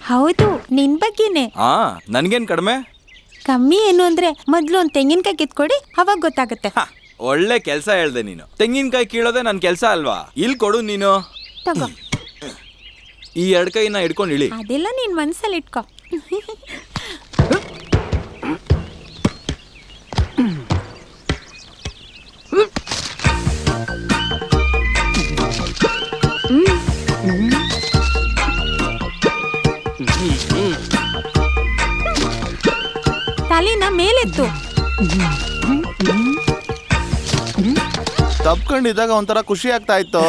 ಹೌದು, ನಿನ್ ಬಗ್ಗೆನೆ. ನನ್ಗೇನ್ ಕಡಿಮೆ? ಕಮ್ಮಿ ಏನು ಅಂದ್ರೆ ಮೊದ್ಲು ಒಂದ್ ತೆಂಗಿನಕಾಯಿ ಕಿತ್ಕೊಡಿ, ಅವಾಗ ಗೊತ್ತಾಗುತ್ತೆ. ಒಳ್ಳೆ ಕೆಲ್ಸ ಹೇಳ್ದೆ ನೀನು. ತೆಂಗಿನಕಾಯಿ ಕೀಳೋದೆ ನನ್ ಕೆಲ್ಸ ಅಲ್ವಾ? ಇಲ್ಲಿ ಕೊಡು ನೀನು. ತಗೋ. ಈ ಎರಡ್ ಕೈನ ಹಿಡ್ಕೊಂಡು ಇಳಿ. ಅದೆಲ್ಲ ನೀನ್ ಮನ್ಸಲ್ಲಿ ಇಟ್ಕೋ. ತಲೆನ ಮೇಲೆತ್ತು. ತಪ್ಕೊಂಡಿದ್ದಾಗ ಒಂಥರ ಖುಷಿ ಆಗ್ತಾ ಇತ್ತು.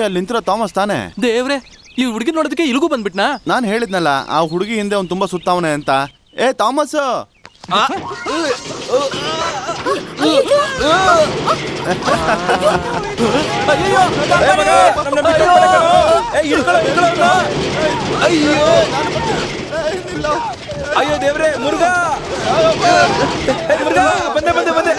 ಅಲ್ಲಿ ನಿಂತಿರೋ ಥಾಮಸ್ ತಾನೆ? ದೇವ್ರೆ, ಈ ಹುಡುಗಿ ನೋಡೋದಕ್ಕೆ ಇಲ್ಗೂ ಬಂದ್ಬಿಟ್ನಾ? ನಾನು ಹೇಳಿದ್ನಲ್ಲ, ಆ ಹುಡುಗಿ ಹಿಂದೆ ಅವ್ನು ತುಂಬಾ ಸುತ್ತಾವನೆ ಅಂತ. ಥಾಮಸ್, ಅಯ್ಯೋ ದೇವ್ರೆ, ಮುರುಘಾ ಮುರುಘಾ, ಬಂದೆ ಬಂದೆ ಬಂದೆ.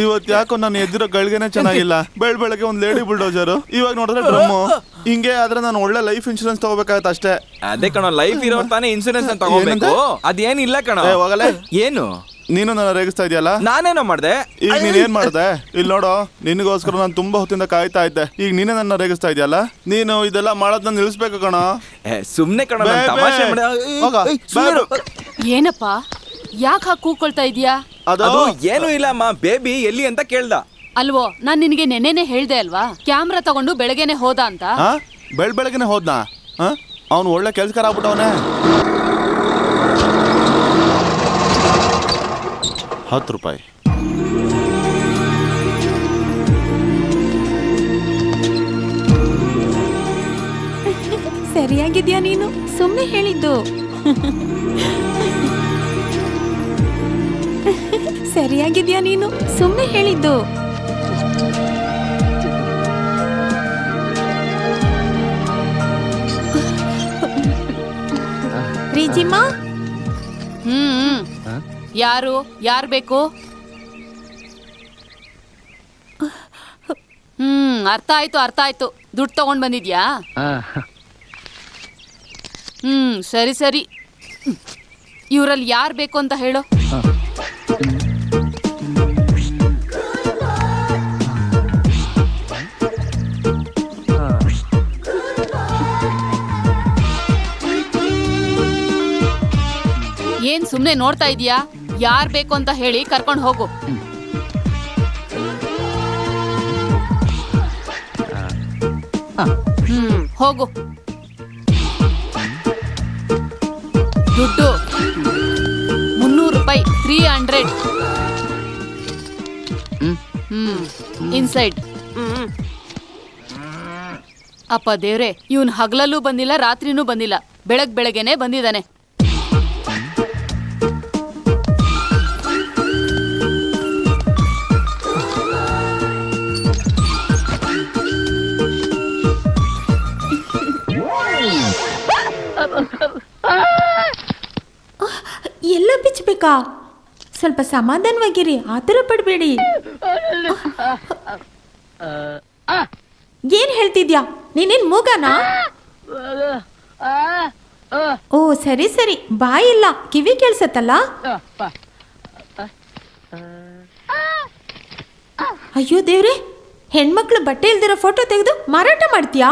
ಇವತ್ತು ಯಾಕೋ ನಾನು ಎದ್ದಿರೋ ಗಳಿಗೆನೆ ಚೆನ್ನಾಗಿಲ್ಲ. ಬೆಳಗ್ಗೆ ಒಂದ್ ಲೇಡಿ ಬುಲ್ಡೋಜರ್, ಇವಾಗ ನೋಡಿದ್ರೆ ಡ್ರಮ್ಮು. ಹಿಂಗೆ ಆದ್ರೆ ನಾನು ಒಳ್ಳೆ ಲೈಫ್ ಇನ್ಶೂರೆನ್ಸ್ ತಗೋಬೇಕಾಗತ್ತೆ ಅಷ್ಟೇ. ಅದೇ ಕಣೋ, ಲೈಫ್ ಇರೋ ತಾನೇ ಇನ್ಸೂರೆನ್ಸ್ ಅಂತ ತಗೋಬೇಕು. ಅದೇನಿಲ್ಲ ಕಣೋ. ಹೋಗಲೇ. ಏನು ನೀನು ನನ್ನ ರೇಗಿಸ್ತಾ ಇದೆಯಲ್ಲ? ನಾನೇನೋ ಮಾಡ್ದೆ? ಈಗ ನೀನ್ ಏನ್ ಮಾಡ್ದೆ? ಇಲ್ಲಿ ನೋಡೋ, ನಿನಗೋಸ್ಕರ ನಾನು ತುಂಬಾ ಹೊತ್ತಿಂದ ಕಾಯ್ತಾ ಇದ್ದೆ. ಈಗ ನೀನೇ ನನ್ನ ರೇಗಿಸ್ತಾ ಇದೆಯಲ್ಲ? ನೀನು ಇದೆಲ್ಲ ಮಾಡೋದನ್ನ ನಿಲ್ಲಿಸ್ಬೇಕು ಕಣೋ. ಸುಮ್ನೆ ಕಣೋ, ತಮಾಷೆ ಏನಪ್ಪ, ಯಾಕೆ ಹಾಕಿ ಕೂಕೊಳ್ತಾ ಇದೀಯಾ? ಅದು ಏನು ಇಲ್ಲಮ್ಮ, ಬೇಬಿ ಎಲ್ಲಿ ಅಂತ ಕೇಳ್ದ. ಅಲ್ವೋ, ನಾನ್ ನಿನಗೆ ನೆನ್ನೆನೆ ಹೇಳ್ದೆ ಅಲ್ವಾ, ಕ್ಯಾಮ್ರಾ ತಗೊಂಡು ಬೆಳಗ್ಗೆನೆ ಹೋದ ಅಂತ. ಬೆಳಗ್ಗೆನೆ ಹೋದ್ನಾ? ಅವನು ಒಳ್ಳೆ ಕೆಲ್ಸಕಾರ ಆಗ್ಬಿಟ್ಟವನೇ. 10 ರೂಪಾಯಿ. ಸರಿಯಾಗಿದ್ಯಾ ನೀನು? ಸುಮ್ಮನೆ ಹೇಳಿದ್ದು. ಸರಿಯಾಗಿದ್ಯಾ ನೀನು? ಸುಮ್ಮನೆ ಹೇಳಿದ್ದು. ರೀಜಿಮಾ, ಯಾರು ಬೇಕು? ಅರ್ಥ ಆಯ್ತು. ದುಡ್ಡು ತಗೊಂಡ್ ಬಂದಿದ್ಯಾ? ಸರಿ. ಇವ್ರಲ್ಲಿ ಯಾರು ಬೇಕು ಅಂತ ಹೇಳು. ಏನ್ ಸುಮ್ನೆ ನೋಡ್ತಾ ಇದೀಯಾ? ಯಾರ್ ಬೇಕು ಅಂತ ಹೇಳಿ ಕರ್ಕೊಂಡು ಹೋಗು. ಹೋಗು. ದುಡ್ಡು 300 ರೂಪಾಯಿ, 300. ಇನ್ಸೈಡ್. ಅಪ್ಪ ದೇವ್ರೆ, ಇವನ್ ಹಗಲಲ್ಲೂ ಬಂದಿಲ್ಲ, ರಾತ್ರಿನೂ ಬಂದಿಲ್ಲ, ಬೆಳಗ್ಗೆನೆ ಬಂದಿದ್ದಾನೆ. ಎಲ್ಲ ಬಿಚ್ಚಬೇಕಾ? ಸ್ವಲ್ಪ ಸಮಾಧಾನವಾಗಿರಿ, ಆತರ ಪಡ್ಬೇಡಿ. ಏನ್ ಹೇಳ್ತಿದ್ಯಾ? ನೀನೇನ್ ಮೂಗನಾ? ಓ ಸರಿ, ಬಾಯಿಲ್ಲ, ಕಿವಿ ಕೇಳ್ಸತ್ತಲ್ಲ. ಅಯ್ಯೋ ದೇವ್ರೆ, ಹೆಣ್ಮಕ್ಳು ಬಟ್ಟೆ ಇಲ್ದಿರೋ ಫೋಟೋ ತೆಗೆದು ಮಾರಾಟ ಮಾಡ್ತೀಯಾ?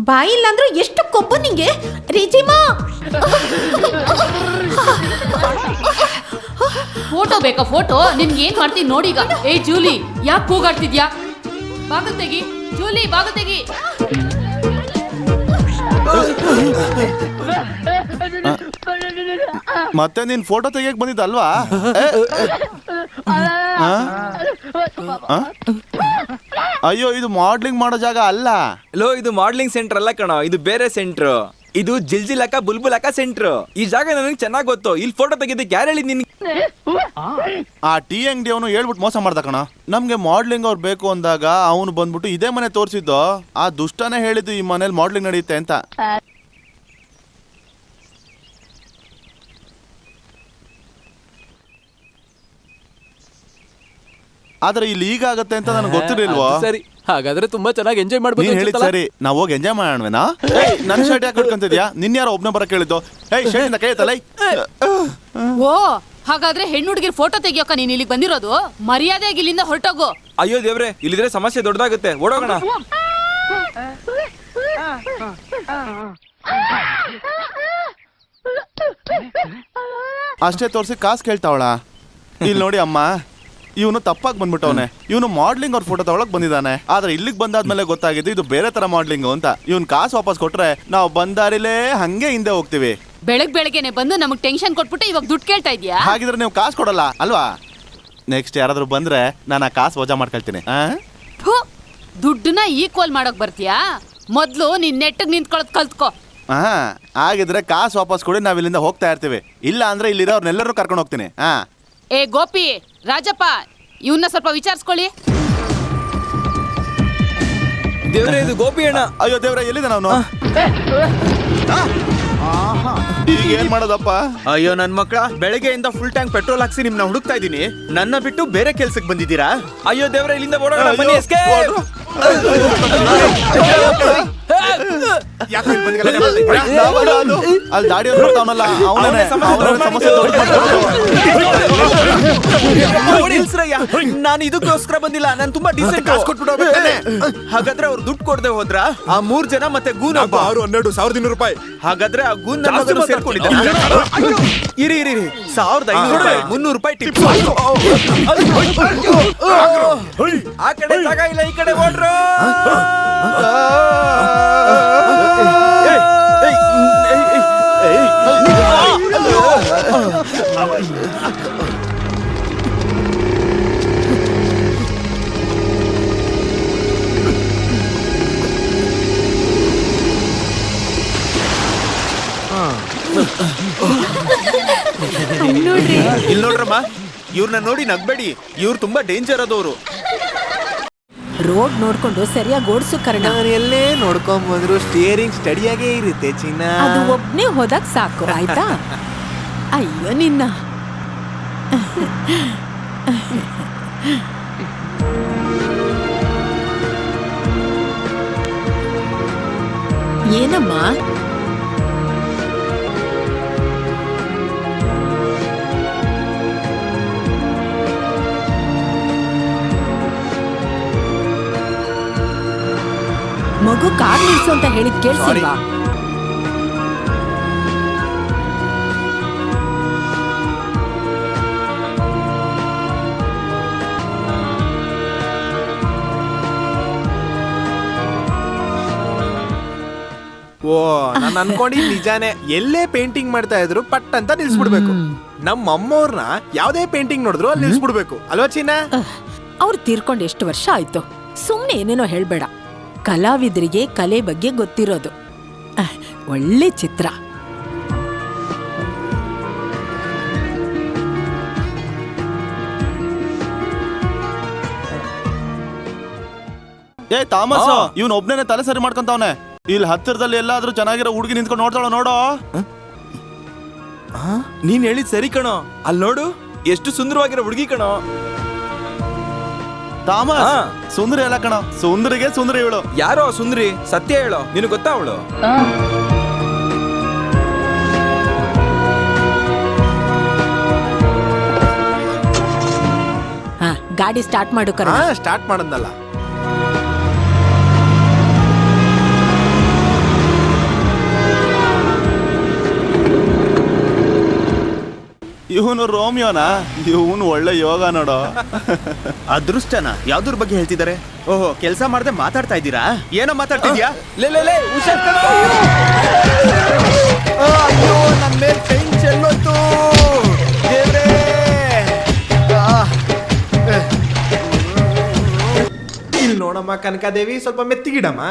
ಬಾಯಿಲ್ಲ ಅಂದ್ರೂ ಎಷ್ಟು ಕೊಬ್ಬು ನಿಂಗೆ. ರಿಜಿಮಾ, ಫೋಟೋ ಬೇಕಾ? ಫೋಟೋ ನಿನ್ಗೆ ಏನ್ ಮಾಡ್ತೀನಿ ನೋಡೀಗ. ಜೂಲಿ, ಯಾಕೆ ಕೂಗಾಡ್ತಿದ್ಯಾ? ಬಾಗಿಲು ತೆಗಿ ಜೂಲಿ, ಬಾಗಿಲು ತೆಗಿ. ಮತ್ತೆ ನೀನ್ ಫೋಟೋ ತೆಗಿಯಕ್ ಬಂದಿದ್ದಲ್ವಾ? ಅಯ್ಯೋ, ಇದು ಮಾಡ್ಲಿಂಗ್ ಮಾಡೋ ಜಾಗ ಅಲ್ಲ. ಲೋ, ಇದು ಮಾಡ್ಲಿಂಗ್ ಸೆಂಟರ್ ಅಲ್ಲ ಕಣೋ, ಇದು ಬೇರೆ ಸೆಂಟ್ರ್. ಇದು ಜಿಲ್ಜಿಲಕ ಬುಲ್ಬುಲಕ ಸೆಂಟ್ರ್. ಈ ಜಾಗ ನನಗೆ ಚೆನ್ನಾಗ್ ಗೊತ್ತು. ಇಲ್ಲಿ ಫೋಟೋ ತೆಗೆದಕ್ಕೆ ಯಾರು ಹೇಳಿದ್ ನಿನ್ಗೆ? ಆ ಟೀ ಅಂಗಡಿ ಅವನು ಹೇಳ್ಬಿಟ್ಟು ಮೋಸ ಮಾಡ್ದ ಕಣ. ನಮ್ಗೆ ಮಾಡ್ಲಿಂಗ್ ಅವ್ರು ಬೇಕು ಅಂದಾಗ ಅವನು ಬಂದ್ಬಿಟ್ಟು ಇದೇ ಮನೆ ತೋರಿಸಿದ್ದು. ಆ ದುಷ್ಟನೇ ಹೇಳಿದ್ದು ಈ ಮನೇಲಿ ಮಾಡ್ಲಿಂಗ್ ನಡೆಯುತ್ತೆ ಅಂತ. ಆದ್ರೆ ಇಲ್ಲಿ ಈಗ ಆಗತ್ತೆ ಅಂತ ನನಗೆ ಗೊತ್ತಿರಲಿಲ್ವಾ? ಅದು ಸರಿ, ಹಾಗಾದ್ರೆ ತುಂಬಾ ಚೆನ್ನಾಗಿ ಎಂಜಾಯ್ ನೀನ್ ಮಾಡ್ಬೋದು ಹೇಳಿದ್ ಸರಿ, ನಾವ್ ಹೋಗಿ ಎಂಜಾಯ್ ಮಾಡೋಣವೇನಾ? ನನ್ ಶರ್ಟ್ ಯಾಕೆ ಕಟ್ಕೊಂತಿದ್ಯಾ? ನಿನ್ ಯಾರೋ ಒಬ್ನೇ ಬರಕ್ ಹೇಳಿದ್ದು? ಶರ್ಟ್ ಕೈ ಎತ್ತಲ್ಲ. ಓ ಹಾಗಾದ್ರೆ ಹೆಣ್ಣು ಹುಡುಗಿರ್ ಫೋಟೋ ತೆಗಿಯೋಕ ನೀನ್ ಇಲ್ಲಿಗೆ ಬಂದಿರೋದು? ಮರ್ಯಾದೆಯಾಗಿ ಇಲ್ಲಿಂದ ಹೊರಟೋಗು. ಅಯ್ಯೋ ದೇವ್ರೆ, ಇಲ್ಲಿದ್ರೆ ಸಮಸ್ಯೆ ದೊಡ್ಡದಾಗುತ್ತೆ, ಓಡೋಗೋಣ. ಅಷ್ಟೇ ತೋರಿಸಿ ಕಾಸು ಕೇಳ್ತಾವಳ. ಇಲ್ಲಿ ನೋಡಿ ಅಮ್ಮ, ಇವನು ತಪ್ಪಾಗಿ ಬಂದ್ಬಿಟ್ಟವನೆ. ಇವನು ಮಾಡ್ಲಿಂಗ್ ಅವ್ರ ಫೋಟೋ ತಗೊಳಕ್ ಬಂದಿದ್ದಾನೆ. ಆದ್ರೆ ಇಲ್ಲಿಗೆ ಬಂದಾದ್ಮೇಲೆ ಗೊತ್ತಾಗಿದ್ದು ಇದು ಬೇರೆ ತರ ಮಾಡ್ಲಿಂಗ್ ಅಂತ. ಇವನ್ ಕಾಸು ವಾಪಸ್ ಕೊಟ್ರೆ ನಾವು ಬಂದಾರಿಲೇ ಹಂಗೆ ಹಿಂದೆ ಹೋಗ್ತೀವಿ. ಬೆಳಗ್ಗೆನೆ ಬಂದು ನಮಗ್ ಟೆನ್ಷನ್ ಕೊಟ್ಬಿಟ್ಟು ಇವಾಗ ದುಡ್ಡು ಕೇಳ್ತಾ ಇದ್ಯಾ? ಹಾಗಿದ್ರೆ ನೀವು ಕಾಸು ಕೊಡಲ್ಲ ಅಲ್ವಾ? ನೆಕ್ಸ್ಟ್ ಯಾರಾದ್ರೂ ಬಂದ್ರೆ ನಾನು ಆ ಕಾಸು ವಜಾ ಮಾಡ್ಕೊಳ್ತೀನಿ. ದುಡ್ಡನ್ನ ಈಕ್ವಲ್ ಮಾಡಕ್ ಬರ್ತೀಯಾ? ಮೊದ್ಲು ನೀನ್ ನೆಟ್ಟಗ್ ನಿಂತ್ಕೊಳ್ಳೋದ್ ಕಲ್ತ್ಕೋ. ಹಾಗಿದ್ರೆ ಕಾಸು ವಾಪಸ್ ಕೊಡಿ, ನಾವ್ ಇಲ್ಲಿಂದ ಹೋಗ್ತಾ ಇರ್ತೀವಿ. ಇಲ್ಲ ಅಂದ್ರೆ ಇಲ್ಲಿರೋರ್ನೆಲ್ಲರೂ ಕರ್ಕೊಂಡು ಹೋಗ್ತೀನಿ. ಏ ಗೋಪಿ, ರಾಜಪ್ಪ, ಇವನ್ನ ಸ್ವಲ್ಪ ವಿಚಾರಿಸ್ಕೊಳ್ಳಿ. ದೇವ್ರೆ, ಇದು ಗೋಪಿ ಅಣ್ಣ. ಅಯ್ಯೋ ದೇವ್ರ, ಎಲ್ಲಿದೆ ನಾನು? ಈಗ ಏನ್ ಮಾಡೋದಪ್ಪ? ಅಯ್ಯೋ ನನ್ ಮಕ್ಕಳ, ಬೆಳಗ್ಗೆಯಿಂದ ಫುಲ್ ಟ್ಯಾಂಕ್ ಪೆಟ್ರೋಲ್ ಹಾಕ್ಸಿ ನಿಮ್ನ ಹುಡುಕ್ತಾ ಇದೀನಿ. ನನ್ನ ಬಿಟ್ಟು ಬೇರೆ ಕೆಲ್ಸಕ್ಕೆ ಬಂದಿದ್ದೀರಾ? ಅಯ್ಯೋ ದೇವ್ರೆ, ಇಲ್ಲಿಂದ ಓಡೋಣ, ಬನ್ನಿ. ಅಲ್ಲಿ ದಾಡಿ ಬರ್ತಾವನಲ್ಲ, ಅವನೇ ಸಮಸ್ಯೆ. ನಾನು ಇದಕ್ಕೋಸ್ಕರ ಬಂದಿಲ್ಲ. ನಾನು ತುಂಬಾ ಡೀಸೆಂಟ್ ಕಾಸು ಕೊಟ್ಬಿಟ್ಟು ಹಾಗಾದ್ರೆ ಅವ್ರು ದುಡ್ಡು ಕೊಡದೆ ಹೋದ್ರ? ಆ 3 ಜನ ಮತ್ತೆ ಗೂನ್ 1200 ರೂಪಾಯಿ. ಹಾಗಾದ್ರೆ ಆ ಗೂನ್ ಸೇರ್ಕೊಂಡಿದ್ದಾರೆ. ಇರಿ 1500 ರೂಪಾಯಿ, 300 ರೂಪಾಯಿ ಟಿಪ್. ಆ ಕಡೆ ಜಾಗ ಇಲ್ಲ, ಈ ಕಡೆ ಓಡ್ರು. ಇಲ್ಲಿ ನೋಡ್ರಮ್ಮ, ಇವ್ರನ್ನ ನೋಡಿ ನಗ್ಬೇಡಿ. ಇವ್ರು ತುಂಬಾ ಡೇಂಜರ್ ಆದವರು. ರೋಡ್ ನೋಡ್ಕೊಂಡು ಸರಿಯಾಗಿ ಓಡಿಸು ಕರ್ಣ. ನಾನು ಎಲ್ಲೇ ನೋಡ್ಕೊಂಡ್ ಬಂದ್ರು ಸ್ಟಿಯರಿಂಗ್ ಸ್ಟಡಿಯಾಗೇ ಇರುತ್ತೆ ಚಿನ್ನ. ಅದು ಒಬ್ನೇ ಹೋದಾಗ ಸಾಕು, ಆಯ್ತಾ? ಅಯ್ಯೋ ನಿನ್ನ. ಏನಮ್ಮ? ಮಗು ಕಾರ್ ನಿಲ್ಸು ಅಂತ ಹೇಳಿದ್ ಕೇಳಿಸಿಲ್ವಾ? ಓ, ನಾನು ಅನ್ಕೊಂಡಿ ನಿಜಾನೇ. ಎಲ್ಲೇ ಪೇಂಟಿಂಗ್ ಮಾಡ್ತಾ ಇದ್ರು ಪಟ್ ಅಂತ ನಿಲ್ಸ್ಬಿಡ್ಬೇಕು. ನಮ್ಮ ಅಮ್ಮವ್ರನ್ನ ಯಾವ್ದೇ ಪೇಂಟಿಂಗ್ ನೋಡಿದ್ರು ಅಲ್ಲಿ ನಿಲ್ಸ್ಬಿಡ್ಬೇಕು ಅಲ್ವಾ ಚಿನ್ನ? ಅವ್ರು ತೀರ್ಕೊಂಡು ಎಷ್ಟು ವರ್ಷ ಆಯ್ತು. ಸುಮ್ನೆ ಏನೇನೋ ಹೇಳ್ಬೇಡ. ಕಲಾವಿದರಿಗೆ ಕಲೆ ಬಗ್ಗೆ ಗೊತ್ತಿರೋದು. ಒಳ್ಳೆ ಚಿತ್ರ. ಏ ತಾಮಸ್, ಇವನ್ ಒಬ್ನೇ ತಲೆ ಸರಿ ಮಾಡ್ಕೊಂತವನೆ. ಇಲ್ಲಿ ಹತ್ತಿರದಲ್ಲಿ ಎಲ್ಲಾದ್ರೂ ಚೆನ್ನಾಗಿರೋ ಹುಡುಗಿ ನಿಂತ್ಕೊಂಡು ನೋಡ್ತಾಳ ನೋಡೋ. ನೀನ್ ಹೇಳಿದ್ ಸರಿ ಕಣೋ, ಅಲ್ಲಿ ನೋಡು, ಎಷ್ಟು ಸುಂದರವಾಗಿರೋ ಹುಡುಗಿ ಕಣೋ. ತಾಮಸ್, ಸುಂದರಿ ಅಲ್ಲ ಕಣ, ಸುಂದರಿಗೆ ಸುಂದರಿ ಇವಳು. ಯಾರೋ ಸುಂದರಿ? ಸತ್ಯ ಹೇಳೋ, ನಿನಗೆ ಗೊತ್ತಾ ಅವಳು? ಗಾಡಿ ಸ್ಟಾರ್ಟ್ ಮಾಡು ಕರ್ಣ. ಸ್ಟಾರ್ಟ್ ಮಾಡಂದಲ್ಲ. ಇವನು ರೋಮಿಯೋನಾ? ಇವನು ಒಳ್ಳೆ ಯೋಗ ನೋಡೋ. ಅದೃಷ್ಟನ ಯಾವ್ದ್ರ ಬಗ್ಗೆ ಹೇಳ್ತಿದ್ದಾರೆ? ಓಹೋ, ಕೆಲಸ ಮಾಡದೆ ಮಾತಾಡ್ತಾ ಇದ್ದೀರಾ? ಏನೋ ಮಾತಾಡ್ತಿದ್ಯಾ? ಲೇ ಹುಷಾರ್ ಕಣೋ. ಅಯ್ಯೋ, ನನ್ನ ಮೇಲೆ ಪೈನ್ ಚೆಲ್ಲೋಯ್ತು. ದೇವ್ರೇ, ಇಲ್ಲಿ ನೋಡಮ್ಮ ಕನಕಾದೇವಿ, ಸ್ವಲ್ಪ ಮೆತ್ತಿಗಿಡಮ್ಮ.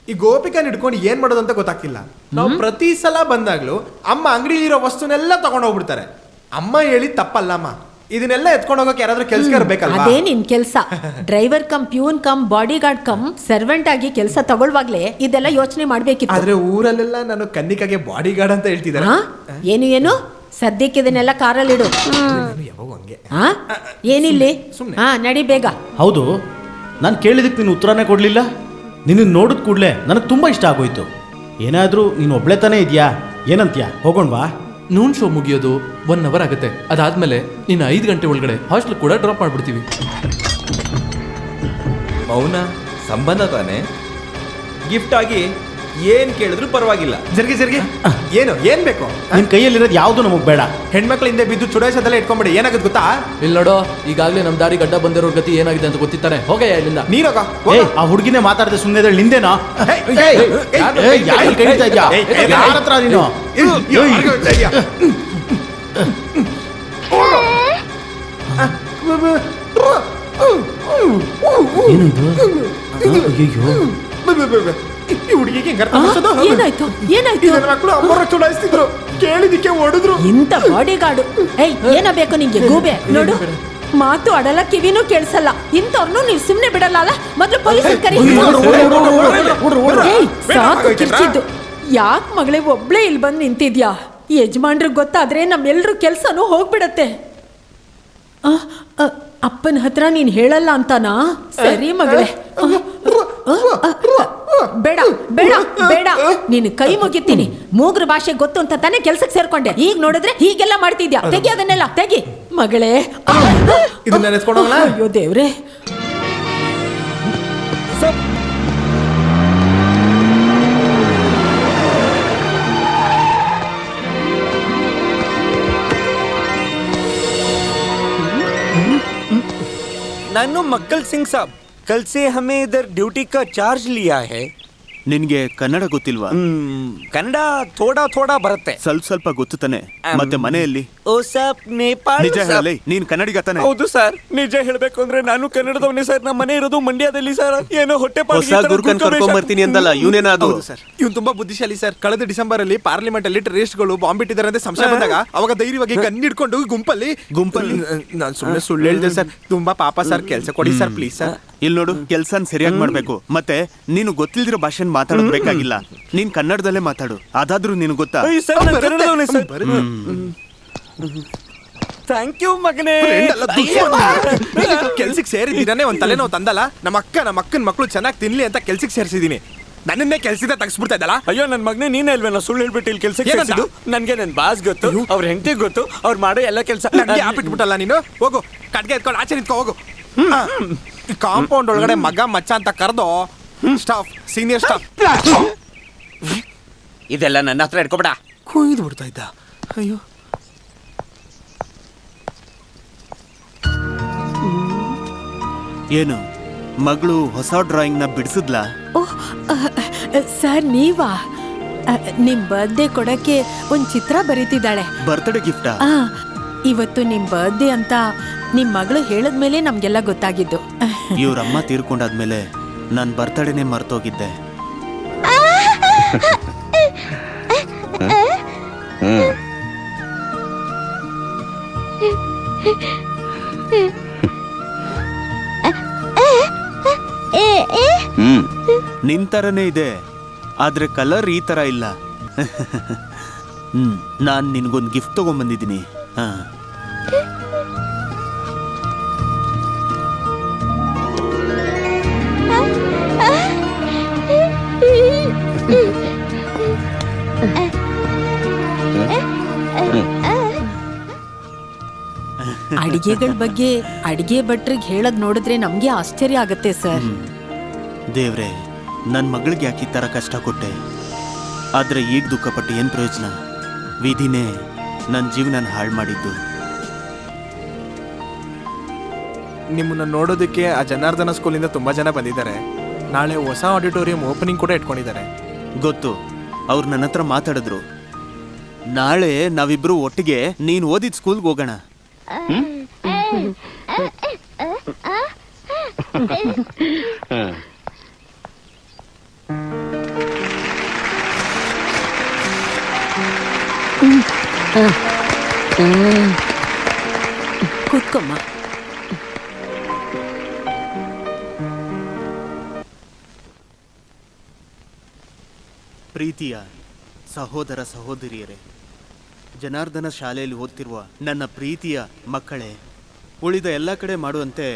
ಈ ಗೋಪಿಕನ್ ಹಿಡ್ಕೊಂಡು ಏನ್ ಮಾಡೋದು ಅಂತ ಗೊತ್ತಾಗ್ತಿಲ್ಲ. ನಾವು ಪ್ರತಿ ಸಲ ಬಂದಾಗ್ಲೂ ಅಮ್ಮ ಅಂಗಡಿಲಿರೋ ವಸ್ತುನೆಲ್ಲ ತಗೊಂಡು ಹೋಗ್ಬಿಡ್ತಾರೆ. ಅಮ್ಮ ಹೇಳಿ ತಪ್ಪಲ್ಲಮ್ಮ. ಇದನ್ನೆಲ್ಲ ಎತ್ಕೊಂಡು ಹೋಗೋಕೆ ಯಾರಾದ್ರೂ ಕೆಲ್ಸಗಾರ ಬೇಕಲ್ವಾ? ಅದೇ ನಿನ್ ಕೆಲ್ಸ. Driver cum peon cum bodyguard cum servant ಆಗಿ ಕೆಲಸ ತಗೊಳ್ವಾಗ್ಲೇ ಇದೆಲ್ಲ ಯೋಚನೆ ಮಾಡ್ಬೇಕಿತ್ತು. ಆದ್ರೆ ಊರಲ್ಲೆಲ್ಲ ನಾನು ಕನ್ನಿಕಾಗೆ ಬಾಡಿ ಗಾರ್ಡ್ ಅಂತ ಹೇಳ್ತಿದ್ದಾರೆ. ಹಾ? ಏನು ಸದ್ಯಕ್ಕೆ ಇದನ್ನೆಲ್ಲ ಕಾರಲ್ಲಿ ಇಡು. ಯಾವಾಗ ಹಂಗೆ ಹಾ? ಏನಿಲ್ಲಿ? ಹಾ, ನಡಿ ಬೇಗ. ಹೌದು, ನಾನು ಕೇಳಿದಕ್ಕೆ ನೀನು ಉತ್ತರನೇ ಕೊಡಲಿಲ್ಲ. ನಿನ್ನ ನೋಡಿದ ಕೂಡಲೇ ನನಗೆ ತುಂಬ ಇಷ್ಟ ಆಗೋಯ್ತು. ಏನಾದರೂ ನೀನು ಒಬ್ಳೆ ತಾನೇ ಇದೆಯಾ? ಏನಂತೀಯ? ಹೋಗೋಣವಾ? ನೂನ್ ಶೋ ಮುಗಿಯೋದು 1 ಅವರ್ ಆಗುತ್ತೆ. ಅದಾದ್ಮೇಲೆ ನೀನು 5 ಗಂಟೆ ಒಳಗಡೆ ಹಾಸ್ಟೆಲ್ ಕೂಡ ಡ್ರಾಪ್ ಮಾಡ್ಬಿಡ್ತೀವಿ. ಮೌನ ಸಂಬಂಧ ತಾನೆ, ಗಿಫ್ಟ್ ಆಗಿ ಏನ್ ಕೇಳಿದ್ರು ಪರವಾಗಿಲ್ಲ. ಜರ್ಗಿ ಏನು ಏನ್ ಬೇಕು? ನಿನ್ನ ಕೈಯಲ್ಲಿರೋದು ಯಾವುದು ನಮಗೆ ಬೇಡ. ಹೆಣ್ಮಕ್ಳು ಹಿಂದೆ ಬಿದ್ದು ಚುಡಾಯಿಸೋದೆಲ್ಲ ಇಟ್ಕೊಂಬಿಡಿ. ಏನಾಗುತ್ತೆ ಗೊತ್ತಾ? ಇಲ್ಲಿ ನೋಡೋ, ಈಗಾಗಲೇ ನಮ್ಮ ದಾರಿ ಗಡ್ಡ ಬಂದಿರೋ ಗತಿ ಏನಾಗಿದೆ ಅಂತ ಗೊತ್ತಿತ್ತಾನೆ. ಹೋಗಯ್ಯ ಇಲ್ಲಿಂದ. ನೀನೋಗ ಆ ಹುಡುಗಿನೇ ಮಾತಾಡದೆ ಸುಮ್ಮನೆ ನಿಂದೇನಾ? ಯಾರು ಕರೀತಾ ಇದ್ಯಾ? ಯಾರ ಹತ್ರ ನೀನು? ಏನು ಇದು? ಅಯ್ಯೋ, ಈ ಹುಡುಗಿಗೆ ಏನಾಯ್ತು? ಏನಾಯ್ತು? ಮಕ್ಕಳು ಅಮ್ಮರ ಚುಡಾಯಿಸ್ತಿದ್ರು, ಕೇಳಿದಿಕ್ಕೆ ಹೊಡೆದ್ರು. ಇಂತ ಬಾಡಿ ಗಾರ್ಡು. ಏನ ಬೇಕು ನಿಂಗೆ? ಗೂಬೆ ನೋಡು, ಮಾತು ಆಡಲ್ಲ, ಕಿವಿನೂ ಕೇಳಿಸಲ್ಲ. ಇಂಥವ್ರನ್ನು ನೀವು ಸುಮ್ನೆ ಬಿಡಲ್ಲ ಅಲ್ಲ? ಮೊದ್ಲು ಪೊಲೀಸ್ ಕರಿ. ಸಾಕು ಕಿರ್ಚಿದ್ದು. ಯಾಕೆ ಮಗಳೇ ಒಬ್ಳೇ ಇಲ್ಲಿ ಬಂದು ನಿಂತಿದ್ಯಾ? ಯಜಮಾನ್ರಿಗೆ ಗೊತ್ತಾದ್ರೆ ನಮ್ಮೆಲ್ರೂ ಕೆಲ್ಸನೂ ಹೋಗ್ಬಿಡತ್ತೆ. ಅಪ್ಪನ ಹತ್ರ ನೀನ್ ಹೇಳಲ್ಲ ಅಂತಾನಾ? ಸರಿ ಮಗಳೇ. ಬೇಡ ಬೇಡ ಬೇಡ, ನೀನು ಕೈ ಮುಗಿತೀನಿ. ಮೂಗ್ರ ಭಾಷೆ ಗೊತ್ತು ಅಂತ ತಾನೇ ಕೆಲ್ಸಕ್ಕೆ ಸೇರ್ಕೊಂಡೆ. ಈಗ ನೋಡಿದ್ರೆ ಹೀಗೆಲ್ಲ ಮಾಡ್ತಿದ್ಯಾ? ತೆಗಿ ಅದನ್ನೆಲ್ಲ ತೆಗಿ ಮಗಳೇ. ಇದನ್ನ ನೆನೆಸ್ಕೊಂಡೋಗ್ಲ? ಅಯ್ಯೋ ದೇವ್ರೆ. नानू मक्कल सिंह साहब, कल से हमें इधर ड्यूटी का चार्ज लिया है. ನಿನ್ಗೆ ಕನ್ನಡ ಗೊತ್ತಿಲ್ವಾ? ಕನ್ನಡ ಥೋಡಾ ಥೋಡಾ ಬರುತ್ತೆ. ಸ್ವಲ್ಪ ಗೊತ್ತು ತಾನೆ. ಮತ್ತೆ ಮನೆಯಲ್ಲಿ ಓ ಸಾಬ್ ನೇಪಾಳ. ನಿಜ ಹೇಳಲೇ, ನೀನ್ ಕನ್ನಡಿಗ ತಾನೆ? ಹೌದು ಸರ್, ನಿಜ ಹೇಳ್ಬೇಕು ಅಂದ್ರೆ ನಾನು ಕನ್ನಡದವನೇ ಸರ್. ನಮ್ಮ ಮನೆ ಇರೋದು ಮಂಡ್ಯದಲ್ಲಿ ಸರ್. ಏನೋ ಹೊಟ್ಟೆ ಗುರ್ಕನ್ ಕರ್ಕೊಂಡ್ ಬರ್ತೀನಿ ಅಂತಲ್ಲ, ಇವನೇನಾದ್ರು? ಸರ್, ಇವ್ನು ತುಂಬಾ ಬುದ್ಧಿಶಾಲಿ ಸರ್. ಕಳೆದ ಡಿಸೆಂಬರ್ ಅಲ್ಲಿ ಪಾರ್ಲಿಮೆಂಟ್ ಅಲ್ಲಿ ಟೆರರಿಸ್ಟ್ಗಳು ಬಾಂಬ್ ಇಟ್ಟಿದ್ದಾರೆ ಅಂತ ಸಂಶಯ ಬಂದಾಗ ಅವಾಗ ಧೈರ್ಯವಾಗಿ ಗನ್ ಹಿಡ್ಕೊಂಡು ಗುಂಪಲ್ಲಿ ನಾನು ಸುಮ್ಮನೆ ಸುಳ್ಳು ಹೇಳ್ದೆ ಸರ್. ತುಂಬಾ ಪಾಪ ಸರ್, ಕೆಲಸ ಕೊಡಿ ಸರ್ ಪ್ಲೀಸ್ ಸರ್. ಇಲ್ಲಿ ನೋಡು, ಕೆಲ್ಸನ್ ಸರಿಯಾಗಿ ಮಾಡ್ಬೇಕು. ಮತ್ತೆ ನೀನು ಗೊತ್ತಿಲ್ದಿರೋ ಭಾಷೆನ್ ಮಾತಾಡೋದ್ ಬೇಕಾಗಿಲ್ಲ. ನೀನ್ ಕನ್ನಡದಲ್ಲೇ ಮಾತಾಡು, ಅದಾದ್ರೂ ನೀನು ಗೊತ್ತಾ? ಥ್ಯಾಂಕ್ ಯು ಮಗನೇ. ಕೆಲ್ಸಕ್ಕೆ ಸೇರಿದ್ದೀರಾನೆ ಒಂದ್ ತಲೆನೋವು ತಂದಲ್ಲ. ನಮ್ಮ ಅಕ್ಕನ ಮಕ್ಕಳು ಚೆನ್ನಾಗಿ ತಿನ್ಲಿ ಅಂತ ಕೆಲ್ಸಕ್ಕೆ ಸೇರಿಸಿದೀನಿ. ನನ್ನನ್ನೇ ಕೆಲ್ಸದ ತಗ್ಸ್ಬಿಡ್ತಾ ಇದ್ದಲ್ಲ. ಅಯ್ಯೋ ನನ್ ಮಗನೇ, ನೀನೇ ಅಲ್ವೇನೋ ಸುಳ್ಳು ಹೇಳ್ಬಿಟ್ಟು ಇಲ್ಲಿ ಕೆಲ್ಸಕ್ಕೆ ಸೇರಿಸಿದ್ದು. ನನ್ಗೆ ನನ್ ಬಾಸ್ ಗೊತ್ತು, ಅವ್ರ ಹೆಂಡತಿ ಗೊತ್ತು, ಅವ್ರು ಮಾಡೋ ಎಲ್ಲ ಕೆಲಸ ನನಗೆ ಆಪಿಟ್ಬಿಟ್ಟಲ್ಲ ನೀನು. ಹೋಗು, ಕಟ್ಗೆ ಎತ್ಕೊಂಡು ಆಚೆ ನಿಂತ್ಕೊ ಹೋಗು. ಕಾಂಪೌಂಡ್ ಒಳಗಡೆ ಮಗ ಮಚ್ಚ ಅಂತ ಕರೆದು ಸ್ಟಾಫ್, ಸೀನಿಯರ್ ಸ್ಟಾಫ್. ಇದೆಲ್ಲ ನನ್ನ ಹತ್ರ ಇಟ್ಕೊಬೇಡ. ಕೊಯ್ದು ಬಿಡ್ತಾ ಇದ್ದ. ಅಯ್ಯೋ, ಏನು ಮಗಳು ಹೊಸ ಡ್ರಾಯಿಂಗ್ ನ ಬಿಡಿಸಿದ್ಲಾ? ಓಹ್ ಸರ್, ನೀವಾ? ನಿಮ್ ಬರ್ತ್ಡೇ ಕೊಡಕ್ಕೆ ಒಂದ್ ಚಿತ್ರ ಬರೀತಿದ್ದಾಳೆ. ಬರ್ತ್ಡೇ ಗಿಫ್ಟಾ? ಇವತ್ತು ನಿಮ್ ಬರ್ತ್ಡೇ ಅಂತ ನಿಮ್ ಮಗಳು ಹೇಳದ್ಮೇಲೆ ನಮ್ಗೆಲ್ಲ ಗೊತ್ತಾಗಿದ್ದು. ಇವ್ರಮ್ಮ ತೀರ್ಕೊಂಡಾದ್ಮೇಲೆ ನಾನ್ ಬರ್ತಡೇನೆ ಮರ್ತೋಗಿದ್ದೆ. ನಿನ್ ತರನೇ ಇದೆ, ಆದ್ರೆ ಕಲರ್ ಈ ತರ ಇಲ್ಲ. ನಾನ್ ನಿನ್ಗೊಂದ್ ಗಿಫ್ಟ್ ತಗೊಂಡ್ಬಂದಿದ್ದೀನಿ. ಅಡಿಗೆಗಳ ಬಗ್ಗೆ ಅಡಿಗೆ ಭಟ್ರಿಗೆ ಹೇಳದ್ ನೋಡಿದ್ರೆ ನಮ್ಗೆ ಆಶ್ಚರ್ಯ ಆಗತ್ತೆ ಸರ್. ದೇವ್ರೆ, ನನ್ ಮಗಳಿಗೆ ಯಾಕೆ ಈ ತರ ಕಷ್ಟ ಕೊಟ್ಟೆ? ಆದ್ರೆ ಈಗ ದುಃಖಪಟ್ಟು ಏನ್ ಪ್ರಯೋಜನ? ವಿಧಿನೇ ನನ್ನ ಜೀವನ ಹಾಳು ಮಾಡಿದ್ದು. ನಿಮ್ಮನ್ನ ನೋಡೋದಕ್ಕೆ ಆ ಜನಾರ್ದನ ಸ್ಕೂಲಿಂದ ತುಂಬಾ ಜನ ಬಂದಿದ್ದಾರೆ. ನಾಳೆ ಹೊಸ ಆಡಿಟೋರಿಯಂ ಓಪನಿಂಗ್ ಕೂಡ ಇಟ್ಕೊಂಡಿದ್ದಾರೆ. ಗೊತ್ತು, ಅವ್ರು ನನ್ನ ಹತ್ರ ಮಾತಾಡಿದ್ರು. ನಾಳೆ ನಾವಿಬ್ರು ಒಟ್ಟಿಗೆ ನೀನ್ ಓದಿದ ಸ್ಕೂಲ್ಗೆ ಹೋಗೋಣ. ಕೂತ್ಕೊಮ್ಮ. ಪ್ರೀತಿಯ ಸಹೋದರ ಸಹೋದರಿಯರೇ, ಜನಾರ್ದನ ಶಾಲೆಯಲ್ಲಿ ಓದ್ತಿರುವ ನನ್ನ ಪ್ರೀತಿಯ ಮಕ್ಕಳೇ, ಉಳಿದ ಎಲ್ಲ ಕಡೆ ಮಾಡುವಂತೆ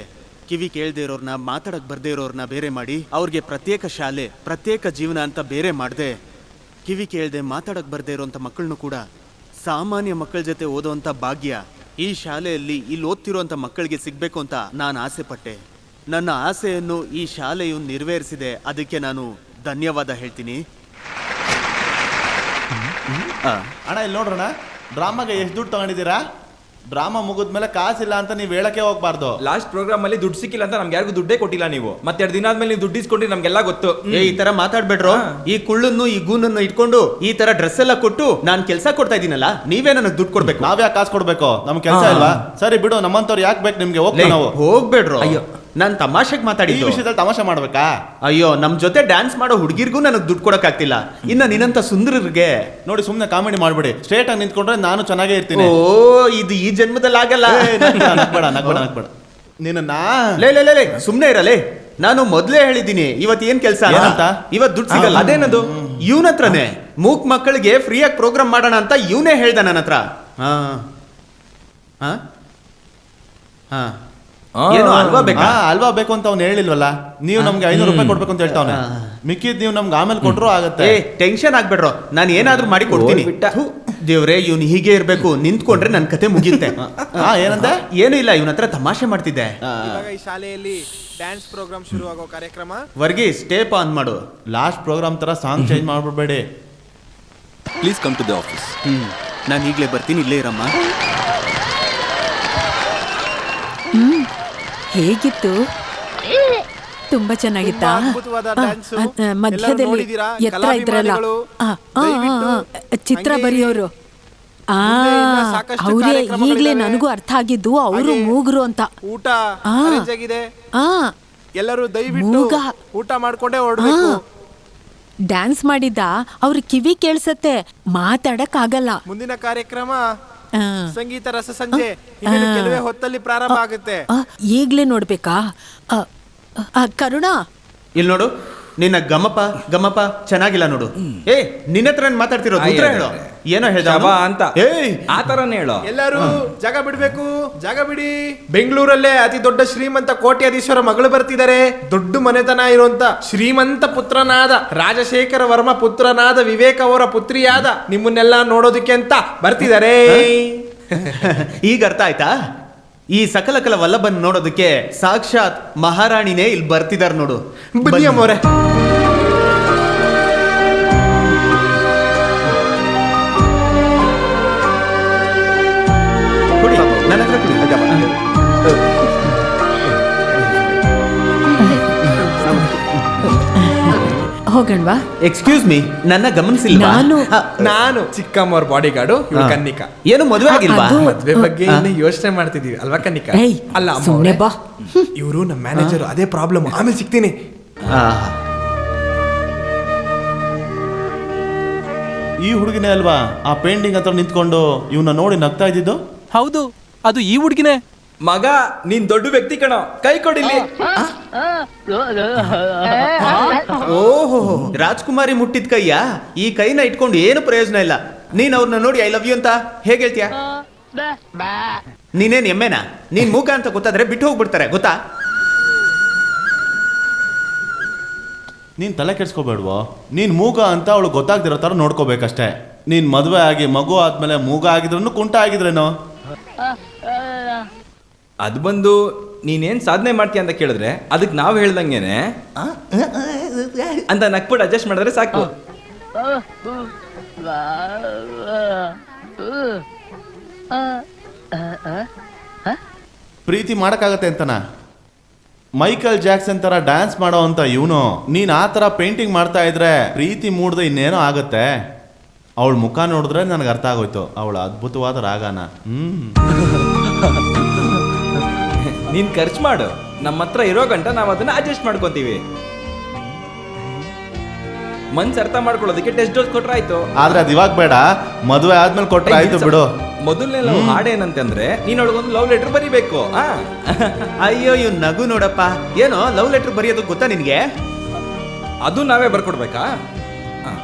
ಕಿವಿ ಕೇಳದೇ ಇರೋರ್ನ, ಮಾತಾಡಕ್ ಬರ್ದೇ ಇರೋರ್ನ ಬೇರೆ ಮಾಡಿ ಅವ್ರಿಗೆ ಪ್ರತ್ಯೇಕ ಶಾಲೆ, ಪ್ರತ್ಯೇಕ ಜೀವನ ಅಂತ ಬೇರೆ ಮಾಡದೆ, ಕಿವಿ ಕೇಳದೆ ಮಾತಾಡಕ್ ಬರ್ದೇ ಇರೋಂಥ ಮಕ್ಕಳನ್ನು ಕೂಡ ಸಾಮಾನ್ಯ ಮಕ್ಕಳ ಜೊತೆ ಓದೋವಂಥ ಭಾಗ್ಯ ಈ ಶಾಲೆಯಲ್ಲಿ ಇಲ್ಲಿ ಓದ್ತಿರೋಂಥ ಮಕ್ಕಳಿಗೆ ಸಿಗಬೇಕು ಅಂತ ನಾನು ಆಸೆ ಪಟ್ಟೆ. ನನ್ನ ಆಸೆಯನ್ನು ಈ ಶಾಲೆಯು ನೆರವೇರಿಸಿದೆ. ಅದಕ್ಕೆ ನಾನು ಧನ್ಯವಾದ ಹೇಳ್ತೀನಿ. ಅಣ್ಣ ಇಲ್ಲಿ ನೋಡ್ರಣ್ಣ, ಡ್ರಾಮಾಗೆ ಎಷ್ಟು ದುಡ್ಡು ತಗೊಂಡಿದ್ದೀರಾ? ಡ್ರಾಮಾ ಮುಗಿದ್ಮೇಲೆ ಕಾಸಿಲ್ಲ ಅಂತ ನೀವು ಹೇಳಕ್ಕೆ ಹೋಗ್ಬಾರ್ದು. ಲಾಸ್ಟ್ ಪ್ರೋಗ್ರಾಮ್ ಅಲ್ಲಿ ದುಡ್ಡು ಸಿಕ್ಕಿಲ್ಲ ಅಂತ ನಮ್ಗೆ ಯಾರಿಗೂ ದುಡ್ಡೇ ಕೊಟ್ಟಿಲ್ಲ ನೀವು. ಮತ್ತೆ 2 ದಿನ ಆದ್ಮೇಲೆ ನೀವು ದುಡ್ಡು ಇಸ್ಕೊಂಡ್ರಿ, ನಮ್ಗೆಲ್ಲ ಗೊತ್ತು. ಈ ತರ ಮಾತಾಡ್ಬೇಡ್ರು. ಈ ಕುಳ್ಳನ್ನು ಈ ಗೂನನ್ನು ಇಟ್ಕೊಂಡು ಈ ತರ ಡ್ರೆಸ್ ಎಲ್ಲ ಕೊಟ್ಟು ನಾನು ಕೆಲಸ ಕೊಡ್ತಾ ಇದೀನಲ್ಲ, ನೀವೇ ನನಗೆ ದುಡ್ಡು ಕೊಡ್ಬೇಕು. ನಾವ್ಯಾಕೆ ಕಾಸು ಕೊಡ್ಬೇಕು? ನಮ್ ಕೆಲಸ ಇಲ್ವಾ? ಸರಿ ಬಿಡು, ನಮ್ಮಂತವ್ರು ಯಾಕೆ ಬೇಕು ನಿಮ್ಗೆ? ಹೋಗ್ಬೇಡ್ರು. ಅಯ್ಯೋ, ನಾನ್ ತಮಾಷೆಗೆ ಮಾತಾಡಿ ಈ ವಿಷಯದಲ್ಲಿ ತಮಾಷೆ ಮಾಡ್ಬೇಕಾ? ಅಯ್ಯೋ, ನಮ್ ಜೊತೆ ಡ್ಯಾನ್ಸ್ ಮಾಡೋ ಹುಡುಗಿರ್ಗೂ ನನಗೆ ದುಡ್ಡು ಕೊಡಕ್ ಆಗ್ತಿಲ್ಲ, ಇನ್ನ ನಿನ್ನಂತ ಸುಂದರರಿಗೆ. ನೋಡಿ, ಸುಮ್ನೆ ಕಾಮಿಡಿ ಮಾಡ್ಬೇಡಿ. ಸ್ಟ್ರೇಟ್ ಆಗಿ ನಿಂತ್ಕೊಂಡ್ರೆ ನಾನು ಚೆನ್ನಾಗೇ ಇರ್ತೀನಿ. ಓ, ಇದು ಈ ಜನ್ಮದಲ್ಲಿ ಆಗಲ್ಲ. ನಗ್ಬೇಡ ನಿನ್ನ ಲೇ ಸುಮ್ನೆ ಇರಲೇ. ನಾನು ಮೊದ್ಲೇ ಹೇಳಿದ್ದೀನಿ ಇವತ್ತು ಏನ್ ಕೆಲಸ ಅಂತ. ಇವತ್ತು ದುಡ್ಡು ಸಿಗಲ್ಲ. ಅದೇನದು? ಇವನ ಹತ್ರನೇ ಮೂಕ್ ಮಕ್ಕಳಿಗೆ ಫ್ರೀಯಾಗಿ ಪ್ರೋಗ್ರಾಮ್ ಮಾಡೋಣ ಅಂತ ಇವನೇ ಹೇಳ್ದ ನನ್ನ ಹತ್ರ. ಏನು ಅಲ್ವಾ ಬೇಕಾ? ಅಲ್ವಾ ಬೇಕು ಅಂತ ಅವ್ನು ಹೇಳಿಲ್ವಲ್ಲ. ನೀವು ನಮ್ಗೆ 500 ರೂಪಾಯಿ ಕೊಡ್ಬೇಕು ಅಂತ ಹೇಳ್ತಾವನೆ. ಮಿಕ್ಕಿದ್ ನೀವು ನಮ್ಗೆ ಆಮೇಲೆ ಕೊಟ್ರು ಆಗತ್ತೆ. ಟೆನ್ಷನ್ ಆಗ್ಬೇಡ್ರು, ನಾನು ಏನಾದ್ರೂ ಮಾಡಿ ಕೊಡ್ತೀನಿ. ದೇವ್ರೆ, ಇವ್ನು ಹೀಗೆ ಇರ್ಬೇಕು. ನಿಂತ್ಕೊಂಡ್ರೆ ನನ್ ಕತೆ ಮುಗಿಯುತ್ತೆ. ಏನಂತ? ಏನು ಇಲ್ಲ, ಇವನ ಹತ್ರ ತಮಾಷೆ ಮಾಡ್ತಿದ್ದೆ. ಇವಾಗ ಈ ಶಾಲೆಯಲ್ಲಿ ಡ್ಯಾನ್ಸ್ ಪ್ರೋಗ್ರಾಮ್ ಶುರು ಆಗೋ ಕಾರ್ಯಕ್ರಮ. ವರ್ಗೀಸ್, ಟೇಪ್ ಆನ್ ಮಾಡು. ಲಾಸ್ಟ್ ಪ್ರೋಗ್ರಾಮ್ ತರ ಸಾಂಗ್ ಚೇಂಜ್ ಮಾಡ್ಬಿಡ್ಬೇಡಿ. Please come to the office. ನಾನು ಈಗಲೇ ಬರ್ತೀನಿ, ಇಲ್ಲೇ ಇರಮ್ಮ. ಹೇಗಿತ್ತು? ತುಂಬಾ ಚೆನ್ನಾಗಿತ್ತಾ? ಮಧ್ಯದಲ್ಲಿ ಎತ್ತರ ಇದ್ರಲ್ಲ, ಚಿತ್ರ ಬರೆಯೋರು, ಅವರೇ. ಈಗ್ಲೇ ನನಗೂ ಅರ್ಥ ಆಗಿದ್ದು ಅವರು ಮೂಗರು ಅಂತ. ಊಟ ಆಗಿದೆ, ಎಲ್ಲರೂ ದಯವಿಟ್ಟು ಊಟ ಮಾಡ್ಕೊಂಡೇ ಹೊರಡ್ಬೇಕು. ಡ್ಯಾನ್ಸ್ ಮಾಡಿದ್ದ ಅವ್ರ ಕಿವಿ ಕೇಳಿಸತ್ತೆ, ಮಾತಾಡಕ್ ಆಗಲ್ಲ. ಮುಂದಿನ ಕಾರ್ಯಕ್ರಮ ಸಂಗೀತ ರಸ ಸಂಜೆ ಕೆಲವೇ ಹೊತ್ತಲ್ಲಿ ಪ್ರಾರಂಭ ಆಗುತ್ತೆ. ಈಗ್ಲೇ ನೋಡ್ಬೇಕಾ? ಕರುಣಾ, ಇಲ್ಲಿ ನೋಡು, ನಿನ್ನ ಗಮಪ ಚೆನ್ನಾಗಿಲ್ಲ ನೋಡು. ಏ, ನಿನ್ನ ಹತ್ರ ಮಾತಾಡ್ತಿರೋದು ಉತ್ತರ ಹೇಳು. ಏನೋ ಹೇಳ್ದ ಅಂತ ಆ ತರನೇ ಹೇಳೋ. ಎಲ್ಲರೂ ಜಾಗ ಬಿಡ್ಬೇಕು, ಜಾಗ ಬಿಡಿ. ಬೆಂಗಳೂರಲ್ಲೇ ಅತಿ ದೊಡ್ಡ ಶ್ರೀಮಂತ ಕೋಟ್ಯಾಧೀಶ್ವರ ಮಗಳು ಬರ್ತಿದ್ದಾರೆ. ದೊಡ್ಡ ಮನೆತನ ಇರುವಂತ ಶ್ರೀಮಂತ ಪುತ್ರನಾದ ರಾಜಶೇಖರ ವರ್ಮ ಪುತ್ರನಾದ ವಿವೇಕ್ ಅವರ ಪುತ್ರಿಯಾದ ನಿಮ್ಮನ್ನೆಲ್ಲ ನೋಡೋದಕ್ಕೆ ಅಂತ ಬರ್ತಿದ್ದಾರೆ. ಈಗ ಅರ್ಥ ಆಯ್ತಾ? ಈ ಸಕಲ ವಲ್ಲಭನ್ ನೋಡೋದಕ್ಕೆ ಸಾಕ್ಷಾತ್ ಮಹಾರಾಣಿನೇ ಇಲ್ಲಿ ಬರ್ತಿದಾರ ನೋಡು. ಬನ್ನಿ ಅಮ್ಮೋರೆ. ಕುಡಿ, ನನ್ನ ಹತ್ರ ಕುಡಿ. ಹೋಗಣ್ವಾ? ಎಕ್ಸ್ಕ್ಯೂಸ್ ಮೀ, ನನ್ನ ಗಮನಿಸಿಲ್ವಾ? ನಾನು ಚಿಕ್ಕಮ್ಮವ್ರ ಬಾಡಿ ಗಾರ್ಡು, ಕನ್ನಿಕಾ. ಏನು ಮದುವೆ ಆಗಿಲ್ವಾ? ಮದ್ವೆ ಬಗ್ಗೆ ಯೋಚನೆ ಮಾಡ್ತಿದೀವಿ ಅಲ್ವಾ ಕನ್ನಿಕಾ? ಅಲ್ಲ, ಇವರು ನಮ್ಮ ಮ್ಯಾನೇಜರ್. ಅದೇ ಪ್ರಾಬ್ಲಮ್. ಆಮೇಲೆ ಸಿಗ್ತೀನಿ. ಈ ಹುಡುಗಿನೇ ಅಲ್ವಾ ಆ ಪೇಂಟಿಂಗ್ ಹತ್ರ ನಿಂತ್ಕೊಂಡು ಇವನ್ನ ನೋಡಿ ನಗ್ತಾ ಇದ್ದಿದ್ದು? ಹೌದು, ಅದು ಈ ಹುಡುಗಿನೇ. ಮಗ, ನೀನ್ ದೊಡ್ಡ ವ್ಯಕ್ತಿ ಕಣೋ, ಕೈ ಕೊಡಿಲಿ. ಓಹೋ, ರಾಜ್ಕುಮಾರಿ ಮುಟ್ಟಿದ ಕೈಯ? ಈ ಕೈನ ಇಟ್ಕೊಂಡು ಏನು ಪ್ರಯೋಜನ ಇಲ್ಲ. ನೀನ್ ಅವ್ರನ್ನ ನೋಡಿ ಐ ಲವ್ ಯು ಅಂತ ಹೇಗೆ ಹೇಳ್ತೀಯ? ನೀನೇನ್ ಎಮ್ಮೆನಾ? ನೀನ್ ಮೂಕ ಅಂತ ಗೊತ್ತಾದ್ರೆ ಬಿಟ್ಟು ಹೋಗ್ಬಿಡ್ತಾರೆ, ಗೊತ್ತಾ? ನೀನ್ ತಲೆ ಕೆಡ್ಸ್ಕೋಬೇಡ್ವೋ. ನೀನ್ ಮೂಗ ಅಂತ ಅವಳು ಗೊತ್ತಾಗ್ದಿರೋ ತರ ನೋಡ್ಕೋಬೇಕಷ್ಟೇ. ನೀನ್ ಮದುವೆ ಆಗಿ ಮಗು ಆದ್ಮೇಲೆ ಮೂಗ ಆಗಿದ್ರೂ ಕುಂಟ ಆಗಿದ್ರೇನೋ. ಅದು ಬಂದು ನೀನೇನ್ ಸಾಧನೆ ಮಾಡ್ತೀಯ ಅಂತ ಕೇಳಿದ್ರೆ ಅದಕ್ಕೆ ನಾವು ಹೇಳ್ದಂಗೆನೆ ಅಂತ ನಕ್ಬಿಟ್ಟು ಅಡ್ಜಸ್ಟ್ ಮಾಡಿದ್ರೆ ಸಾಕು. ಪ್ರೀತಿ ಮಾಡಕ್ಕಾಗತ್ತೆ ಅಂತನಾ? ಮೈಕಲ್ ಜಾಕ್ಸನ್ ತರ ಡ್ಯಾನ್ಸ್ ಮಾಡೋ ಅಂತ ಇವನು, ನೀನ್ ಆ ತರ ಪೇಂಟಿಂಗ್ ಮಾಡ್ತಾ ಇದ್ರೆ ಪ್ರೀತಿ ಮೂಡ್ದೆ ಇನ್ನೇನೋ ಆಗತ್ತೆ. ಅವಳ ಮುಖ ನೋಡಿದ್ರೆ ನನಗೆ ಅರ್ಥ ಆಗೋಯ್ತು ಅವಳ ಅದ್ಭುತವಾದ ರಾಗನ. ನೀನ್ ಖರ್ಚು ಮಾಡು, ನಮ್ಮ ಹತ್ರ ಇರೋ ಗಂಟ ನಾವು ಅದನ್ನ ಅಡ್ಜಸ್ಟ್ ಮಾಡ್ಕೊಂತೀವಿ. ಮನ್ಸ್ ಅರ್ಥ ಮಾಡ್ಕೊಳ್ಳೋದಕ್ಕೆ ಟೆಸ್ಟ್ ಡೋಸ್ ಕೊಟ್ರೆ ಆಯ್ತು. ಆದ್ರೆ ಅದು ಇವಾಗ ಬೇಡ, ಮದುವೆ ಆದ್ಮೇಲೆ ಕೊಟ್ರೆ ಆಯ್ತು ಬಿಡು. ಮೊದಲನೇ ಲವ್ ಹಾಡೇನಂತಂದ್ರೆ ನೀನ್ ಅವಳಿಗೊಂದು ಲವ್ ಲೆಟರ್ ಬರಿಬೇಕು. ಅಯ್ಯೋ ಇವ್ ನಗು ನೋಡಪ್ಪ. ಏನೋ ಲವ್ ಲೆಟರ್ ಬರೆಯೋದು ಗೊತ್ತಾ ನಿನ್ಗೆ? ಅದು ನಾವೇ ಬರ್ಕೊಡ್ಬೇಕಾ?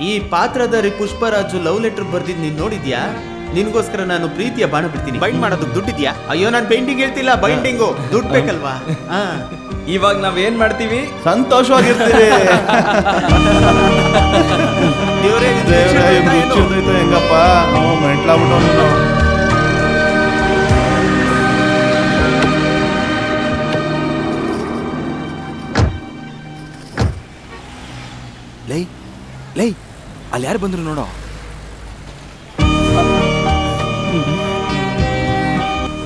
ಈ ಪಾತ್ರಧಾರಿ ಪುಷ್ಪರಾಜು ಲವ್ ಲೆಟರ್ ಬರ್ದಿದ್ ನೀನ್ ನೋಡಿದ್ಯಾ? ನಿನ್ಗೋಸ್ಕರ ನಾನು ಪ್ರೀತಿಯ ಬಾಣ ಬಿಡ್ತೀನಿ. ಬೈಂಡ್ ಮಾಡೋದಕ್ಕೆ ದುಡ್ಡಿದ್ಯಾ? ಅಯ್ಯೋ ನಾನು ಪೇಂಟಿಂಗ್ ಹೇಳ್ತಿಲ್ಲ, ಬೈಂಡಿಂಗು. ದುಡ್ಡು ಬೇಕಲ್ವಾ? ಇವಾಗ ನಾವೇನ್ ಮಾಡ್ತೀವಿ? ಸಂತೋಷವಾಗಿರ್ತೀವಿ. ದೇವ್ರೇ ಹೆಂಗಪ್ಪ ಮೆಂಟ್ಲಾಗ್ಬಿಟ್ಟು ನೀನು. ಲೈ ಲೈ ಅಲ್ಲಿ ಯಾರು ಬಂದ್ರು ನೋಡೋ.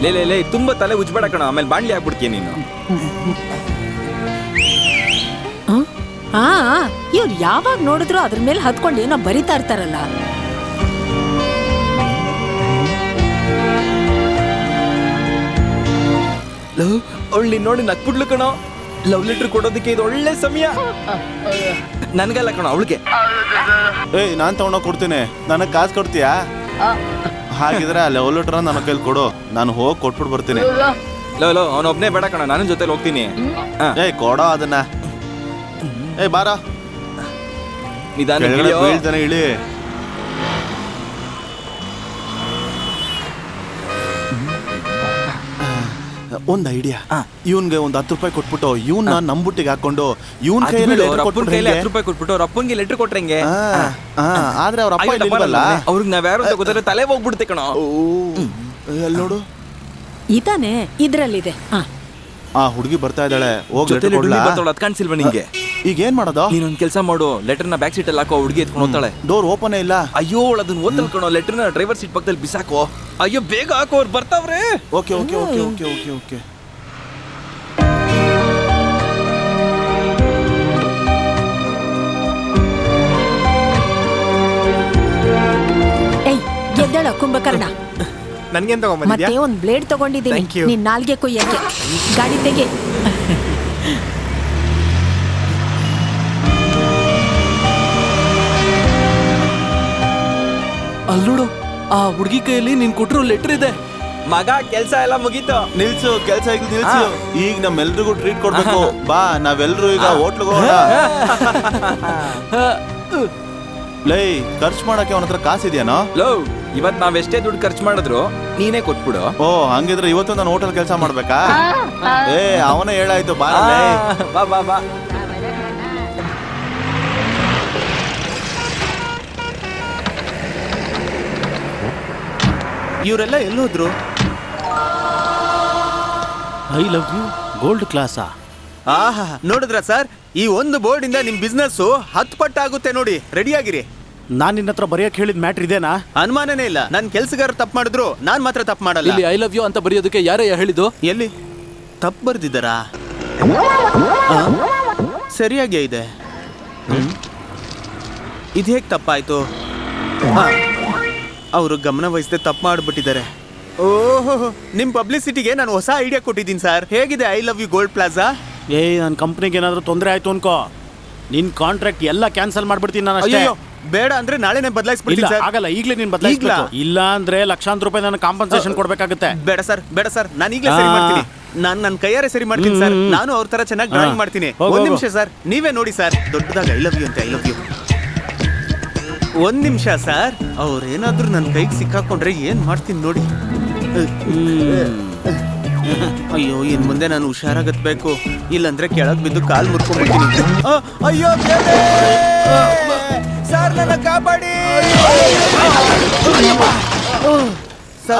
ಲೇ ತುಂಬಾ ತಲೆ ಉಜ್ಬೇಡ ಕಣ, ಆಮೇಲೆ ಬಾಣ್ಲಿ ಆಗ್ಬಿಡ್ತೀಯ ನೀನು. ಇವ್ರು ಯಾವಾಗ ನೋಡಿದ್ರು ಅದ್ರ ಮೇಲೆ ಹತ್ಕೊಂಡು ಏನೋ ಬರಿತಾ ಇರ್ತಾರಲ್ಲ. ಅವಳು ನೀನ್ ನೋಡಿ ನಕ್ಬಿಡ್ಲು ಕಣೋ. ಲವ್ ಲೆಟರ್ ಕೊಡೋದಕ್ಕೆ ಇದು ಒಳ್ಳೆ ಸಮಯ. ನನ್ಗಲ್ಲ ಕಣೋ, ಅವಳಿಗೆ. ಏಯ್ ನಾನ್ ತಗೊಂಡೋಗಿ ಕೊಡ್ತೀನಿ, ನನಗ್ ಕಾಸು ಕೊಡ್ತೀಯಾ? ಹಾಗಿದ್ರೆ ಆ ಲವ್ ಲೆಟರ್ ನನ್ನ ಕೈಲಿ ಕೊಡು, ನಾನು ಹೋಗಿ ಕೊಟ್ಬಿಟ್ಟು ಬರ್ತೀನಿ. ಲೋ ಅವನೊಬ್ನೇ ಬೇಡ ಕಣ, ನಾನು ಜೊತೆಲಿ ಹೋಗ್ತೀನಿ. ಏಯ್ ಕೊಡೋ ಅದನ್ನ. ಏಯ್ ಬಾರ, ನಿಧಾನ ಬೀಳ್ತಾನೆ ಇಳಿ. ಒಂದ್ ಐಡಿಯಾ, ಇವನ್ಗೆ ಒಂದ್ 10 ರೂಪಾಯಿ ಕೊಟ್ಬಿಟ್ಟು ಇವನ್ನ ನಂಬುಟ್ಟಿಗೆ ಹಾಕೊಂಡು ಇವನ್ ಕೈಯಲ್ಲಿ ಲೆಟರ್ ಕೊಟ್ಬಿಟ್ಟು 10 ರೂಪಾಯಿ ಕೊಟ್ಬಿಟ್ಟು ಅವ್ರ ಅಪ್ಪನ್ಗೆ ಲೆಟರ್ ಕೊಟ್ರೆ ಹೆಂಗೆ? ಆದ್ರೆ ಅವ್ರ ಅಪ್ಪ ಇಲ್ವಲ್ಲ, ಅವ್ರಿಗೆ ನಾವ್ ಯಾರು ಅಂತ ಗೊತ್ತಾದ್ರೆ ತಲೆ ಹೋಗ್ಬಿಡುತ್ತೆ ಕಣೋ. ಅಲ್ಲಿ ನೋಡು, ಇದಾನೆ ಇದ್ರಲ್ಲಿದೆ. ಆ ಹುಡುಗಿ ಬರ್ತಾ ಇದ್ದಾಳೆ, ಹೋಗಿ ಅದ್ ಕಾಣಿಸಿಲ್ವ ನಿಂಗೆ? ಈಗ ಏನ್ ಮಾಡೋದು? ನೀನೊಂದ್ ಕೆಲಸ ಮಾಡು, ಲೆಟರ್ನ ಬ್ಯಾಕ್ ಸೀಟ್ ಅಲ್ಲಿ ಹಾಕೋ, ಹುಡುಗಿ ಎತ್ಕೊಂಡು ಹೋಗ್ತಾಳೆ. ಡೋರ್ ಓಪನ್ ಇಲ್ಲ. ಅಯ್ಯೋ ಅದನ್ನ ಓದ್ತಲ್ ಕಣೋ, ಲೆಟರ್ನ ಡ್ರೈವರ್ ಸೀಟ್ ಪಕ್ಕದಲ್ಲಿ ಬಿಸಾಕೋ. ಅಯ್ಯೋ ಬೇಗ ಹಾಕೋ, ಅವ್ರು ಬರ್ತಾವ್ರೆ. Okay okay okay okay okay okay. ಏಯ್ ಗೆದ್ದಳ ಕುಂಭಕರ್ಣ, ನನ್ಗೇನ್ ತಗೊಂಡ್ಬಂದಿದ್ಯಾ? ಮತ್ತೆ ಒಂದ್ ಬ್ಲೇಡ್ ತಗೊಂಡಿದ್ದೀನಿ ನಿನ್ ನಾಲ್ಗೆ ಕೊಯ್ಯಕ್ಕೆ. ಗಾಡಿ ತೆಗೆ. ಅಲ್ಲೋಡು, ಆ ಹುಡುಗಿ ಕೈಯಲ್ಲಿ ನೀನ್ ಕೊಟ್ಟಿರೋ ಲೆಟರ್ ಇದೆ. ಮಗ ಕೆಲ್ಸ ಎಲ್ಲ ಮುಗೀತು. ನಿಲ್ಸು, ಕೆಲ್ಸ ಈಗ ನಿಲ್ಸು. ಈಗ ನಮ್ಮೆಲ್ರಿಗೂ ಟ್ರೀಟ್ ಕೊಡ್ಬೇಕು. ಬಾ ನಾವೆಲ್ರು ಈಗ ಹೋಟ್ಲಿಗೆ ಹೋಗೋಣ. ಲೈ, ಖರ್ಚು ಮಾಡಕ್ಕೆ ಅವನ ಹತ್ರ ಕಾಸಿದ್ಯಾನೋ? ಲೋ ಇವತ್ ನಾವೆಷ್ಟೇ ದುಡ್ಡು ಖರ್ಚು ಮಾಡಿದ್ರು ನೀನೇ ಕೊಟ್ಬಿಡು. ಓ ಹಂಗಿದ್ರೆ ಇವತ್ತು ನಾನು ಹೋಟೆಲ್ ಕೆಲಸ ಮಾಡ್ಬೇಕಾ? ಏ ಅವನೇ ಹೇಳಾಯ್ತು, ಬಾ ಬಾ ಬಾ ಬಾ. ಇವರೆಲ್ಲ ಎಲ್ಲೋದ್ರು? ಐ ಲವ್ ಯು ಗೋಲ್ಡ್ ಕ್ಲಾಸಾ? ಆಹಾ, ನೋಡಿದ್ರ ಸರ್, ಈ ಒಂದು ಬೋರ್ಡ್ ಇಂದ ನಿಮ್ ಬಿಸ್ನೆಸ್ 10 ಪಟ್ಟಾಗುತ್ತೆ ನೋಡಿ. ರೆಡಿ ಆಗಿರಿ. ನಾನ್ ನಿನ್ನ ಹತ್ರ ಬರೆಯಕ್ ಹೇಳಿದ ಮ್ಯಾಟ್ರ್ ಇದೇನಾ? ಅನುಮಾನನೇ ಇಲ್ಲ. ನನ್ ಕೆಲ್ಸಗಾರ ತಪ್ಪು ಮಾಡಿದ್ರು, ನಾನ್ ಮಾತ್ರ ತಪ್ಪು ಮಾಡಲ್ಲ. ಇಲ್ಲಿ ಐ ಲವ್ ಯು ಅಂತ ಬರೆಯೋದಕ್ಕೆ ಯಾರೇ ಹೇಳಿದ್ದು? ಎಲ್ಲಿ ತಪ್ಪು ಬರ್ದಿದ್ದಾರಾ? ಸರಿಯಾಗೇ ಇದೆ. ಇದು ಹೇಗೆ ತಪ್ಪಾಯ್ತು? ಅವರು ಗಮನ ವಹಿಸದೆ ತಪ್ಪು ಮಾಡಿಬಿಟ್ಟಿದ್ದಾರೆ. ಓಹೋ, ನಿಮ್ ಪಬ್ಲಿಸಿಟಿಗೆ ನಾನು ಹೊಸ ಐಡಿಯಾ ಕೊಟ್ಟಿದ್ದೀನಿ ಸರ್. ಹೇಗಿದೆ I love you gold plaza? ನನ್ನ ಕಂಪ್ನಿಗೆ ಏನಾದರೂ ತೊಂದರೆ ಆಯ್ತು ಅನ್ಕೋ, ನಿನ್ ಕಾಂಟ್ರಾಕ್ಟ್ ಎಲ್ಲ ಕ್ಯಾನ್ಸಲ್ ಮಾಡ್ಬಿಡ್ತೀನಿ ನಾನು ಅಷ್ಟೇ. ಅಯ್ಯೋ ಬೇಡ ಅಂದ್ರೆ ನಾಳೆನೇ ಬದಲಾಯಿಸ್ಬಿಡ್ತೀನಿ ಸರ್. ಆಗಲ್ಲ, ಈಗಲೇ ನೀನು ಬದಲಾಯಿಸಲ್ಲ. ಇಲ್ಲ ಅಂದ್ರೆ ಲಕ್ಷಾಂತರ ರೂಪಾಯಿ ನಾನು ಕಾಂಪನ್ಸೇಷನ್ ಕೊಡ್ಬೇಕಾಗುತ್ತೆ. ಬೇಡ ಸರ್, ಬೇಡ ಸರ್, ನಾನು ಈಗಲೇ ಸರಿ ಮಾಡ್ತೀನಿ. ನಾನು ನನ್ನ ಕೈಯಾರೆ ಸರಿ ಮಾಡ್ತೀನಿ ಸರ್. ನಾನು ಅವ್ರ ತರ ಚೆನ್ನಾಗಿ ಡ್ರಾಯಿಂಗ್ ಮಾಡ್ತೀನಿ. ಒಂದ್ ನಿಮಿಷ ಸರ್, ನೀವೇ ನೋಡಿ ಸರ್, ದೊಡ್ಡದಾಗ ಐ ಲವ್ ಯು ಅಂತ. I love you. ಒಂದ್ ನಿಮಿಷ ಸರ್, ಅವ್ರೇನಾದ್ರೂ ನನ್ನ ಕೈಗೆ ಸಿಕ್ಕಾಕೊಂಡ್ರೆ ಏನ್ ಮಾಡ್ತೀನಿ ನೋಡಿ. ಅಯ್ಯೋ, ಇನ್ ಮುಂದೆ ನಾನು ಹುಷಾರಾಗತ್ಬೇಕು, ಇಲ್ಲಂದ್ರೆ ಕೆಳಗ್ ಬಿದ್ದು ಕಾಲ್ ಮುರ್ಕೊಂಡ್ಬಿಡ್ತೀನಿ. ಅಯ್ಯೋ ಸರ್, ನನ್ನ ಕಾಪಾಡಿ.